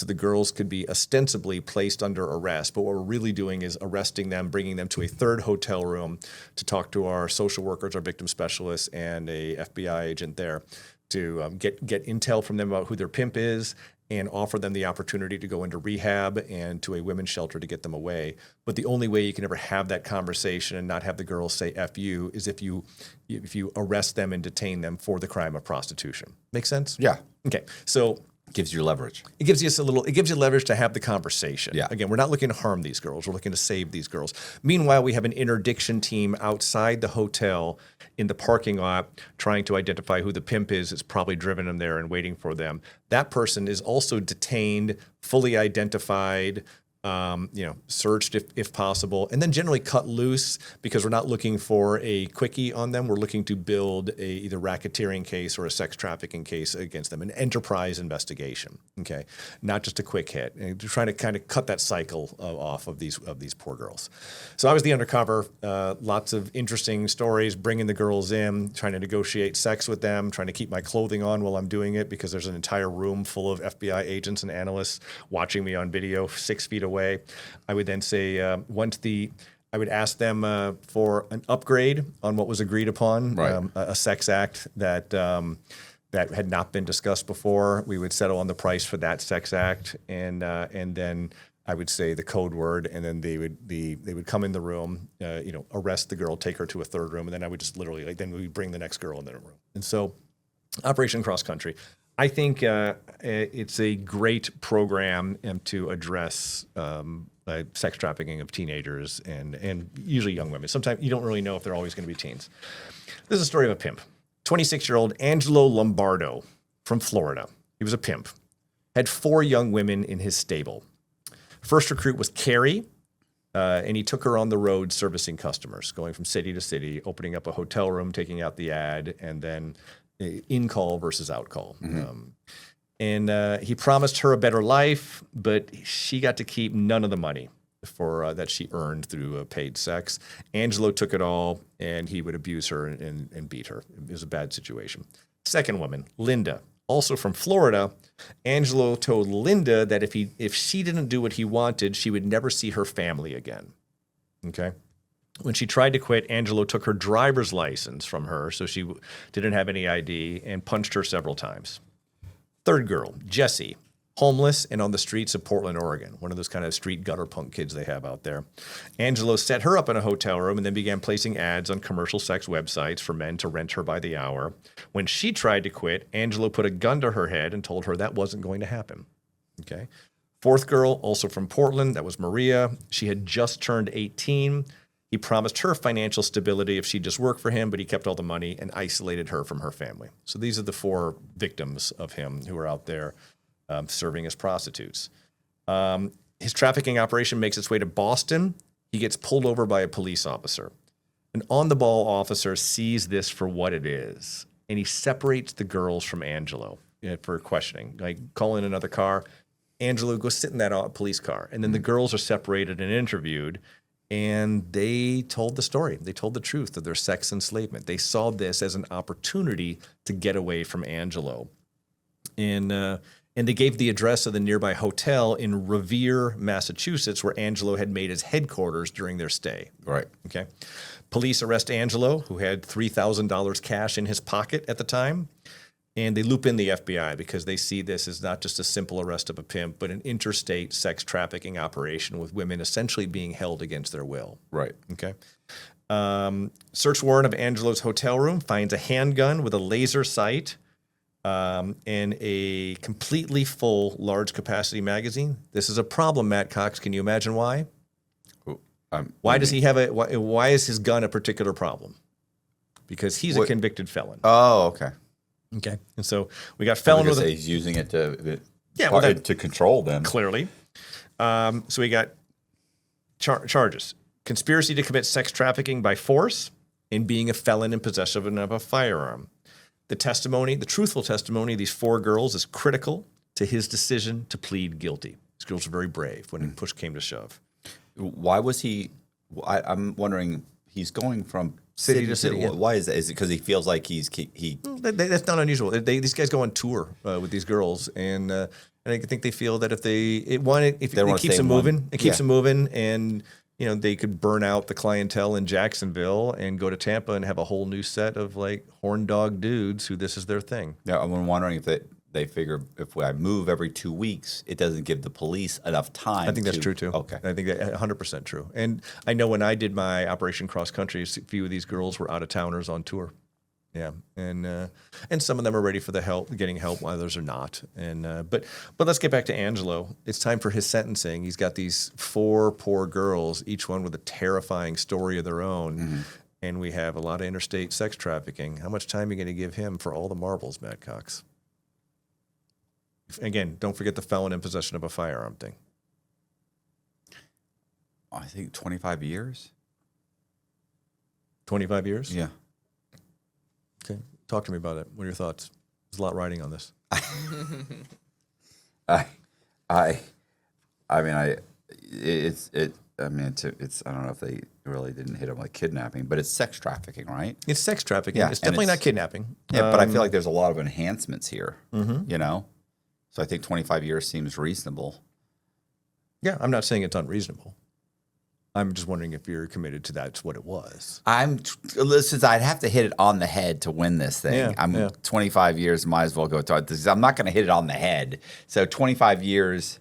So the girls could be ostensibly placed under arrest, but what we're really doing is arresting them, bringing them to a third hotel room to talk to our social workers, our victim specialists, and a FBI agent there to get intel from them about who their pimp is and offer them the opportunity to go into rehab and to a women's shelter to get them away. But the only way you can ever have that conversation and not have the girls say F you is if you arrest them and detain them for the crime of prostitution. Make sense? Yeah. Okay. So Gives you leverage. it gives you leverage to have the conversation. Yeah. Again, we're not looking to harm these girls. We're looking to save these girls. Meanwhile, we have an interdiction team outside the hotel in the parking lot trying to identify who the pimp is. It's probably driven them there and waiting for them. That person is also detained, fully identified, searched if possible, and then generally cut loose because we're not looking for a quickie on them. We're looking to build a either racketeering case or a sex trafficking case against them, an enterprise investigation. Okay, not just a quick hit. And trying to kind of cut that cycle off of these poor girls. So I was the undercover. Lots of interesting stories, bringing the girls in, trying to negotiate sex with them, trying to keep my clothing on while I'm doing it because there's an entire room full of FBI agents and analysts watching me on video 6 feet away. I would then say I would ask them for an upgrade on what was agreed upon, Right. A sex act that had not been discussed before. We would settle on the price for that sex act, and then I would say the code word, and then they would come in the room, arrest the girl, take her to a third room, and then I would just literally then we would bring the next girl in the room, and so Operation Cross Country. I think it's a great program to address sex trafficking of teenagers and usually young women. Sometimes you don't really know if they're always going to be teens. This is a story of a pimp. 26-year-old Angelo Lombardo from Florida. He was a pimp. Had 4 young women in his stable. First recruit was Carrie, and he took her on the road servicing customers, going from city to city, opening up a hotel room, taking out the ad, and then in-call versus out-call. And he promised her a better life, but she got to keep none of the money for that she earned through paid sex. Angelo took it all, and he would abuse her and beat her. It was a bad situation. Second woman, Linda, also from Florida. Angelo told Linda that if she didn't do what he wanted, she would never see her family again. Okay? When she tried to quit, Angelo took her driver's license from her, so she didn't have any ID, and punched her several times. Third girl, Jessie, homeless and on the streets of Portland, Oregon, one of those kind of street gutter punk kids they have out there. Angelo set her up in a hotel room and then began placing ads on commercial sex websites for men to rent her by the hour. When she tried to quit, Angelo put a gun to her head and told her that wasn't going to happen. Okay. Fourth girl, also from Portland, that was Maria. She had just turned 18. He promised her financial stability if she'd just work for him, but he kept all the money and isolated her from her family. So these are the 4 victims of him who are out there serving as prostitutes. His trafficking operation makes its way to Boston. He gets pulled over by a police officer. An on-the-ball officer sees this for what it is, and he separates the girls from Angelo for questioning. Like, call in another car. Angelo, go sit in that police car. And then the girls are separated and interviewed. And they told the story. They told the truth of their sex enslavement. They saw this as an opportunity to get away from Angelo. And they gave the address of the nearby hotel in Revere, Massachusetts, where Angelo had made his headquarters during their stay. Right. Okay. Police arrest Angelo, who had $3,000 cash in his pocket at the time. And they loop in the FBI because they see this as not just a simple arrest of a pimp, but an interstate sex trafficking operation with women essentially being held against their will. Right. Okay. Search warrant of Angelo's hotel room finds a handgun with a laser sight and a completely full large capacity magazine. This is a problem, Matt Cox. Can you imagine why? Why does he have why is his gun a particular problem? Because he's a convicted felon. Oh, okay. Okay, and so we got felon with he's using it to to control them. Clearly. So we got charges: conspiracy to commit sex trafficking by force and being a felon in possession of a firearm. The truthful testimony of these 4 girls is critical to his decision to plead guilty. These girls were very brave when push came to shove. Why was he? I'm wondering. He's going from city to city. Yeah. Why is that? Is it because he feels like he? That's not unusual. These guys go on tour with these girls, and And I think they feel that if it wanna keeps stay them in one. moving, it keeps Yeah. them moving, and they could burn out the clientele in Jacksonville and go to Tampa and have a whole new set of like horn dog dudes who this is their thing. Yeah, I'm wondering if they figure if I move every 2 weeks, it doesn't give the police enough time. I think that's true too. Okay. I think that 100% true. And I know when I did my Operation Cross Country, a few of these girls were out of towners on tour. Yeah, and some of them are ready for the help, getting help, while others are not. And but let's get back to Angelo. It's time for his sentencing. He's got these 4 poor girls, each one with a terrifying story of their own. And we have a lot of interstate sex trafficking. How much time are you going to give him for all the marbles, Matt Cox? Again, don't forget the felon in possession of a firearm thing. I think 25 years. 25 years? Yeah. Okay. Talk to me about it. What are your thoughts? There's a lot riding on this. It's I don't know if they really didn't hit him like kidnapping, but it's sex trafficking, right? It's sex trafficking. Yeah, It's and definitely it's- not kidnapping. Yeah, but I feel like there's a lot of enhancements here. You know, so I think 25 years seems reasonable. Yeah, I'm not saying it's unreasonable. I'm just wondering if you're committed to that's what it was. Listen, I'd have to hit it on the head to win this thing. Yeah, I'm yeah. 25 years, might as well go to it. I'm not going to hit it on the head. So 25 years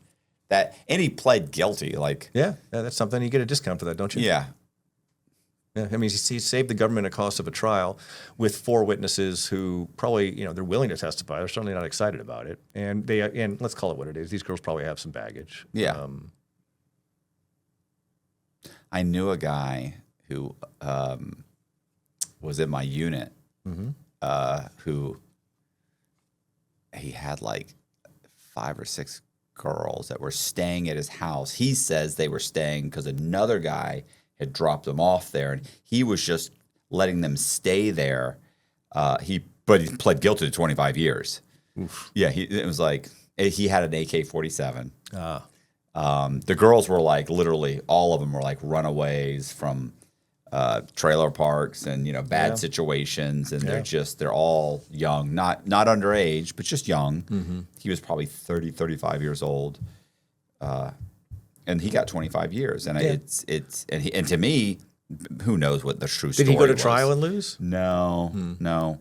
and he pled guilty. Like, Yeah, that's something. You get a discount for that, don't you? yeah. Yeah, I mean, he saved the government a cost of a trial with 4 witnesses who probably, they're willing to testify. They're certainly not excited about it. And and let's call it what it is. These girls probably have some baggage. Yeah. I knew a guy who was in my unit who he had like 5 or 6 girls that were staying at his house. He says they were staying because another guy had dropped them off there, and he was just letting them stay there. But he pled guilty to 25 years. Oof. Yeah, it was like he had an AK-47. The girls were like literally all of them were like runaways from trailer parks and bad situations, and they're all young, not underage, but just young. He was probably 30, 35 years old, and he got 25 years. And and to me, who knows what the true story Did he go to was. trial and lose? No, no.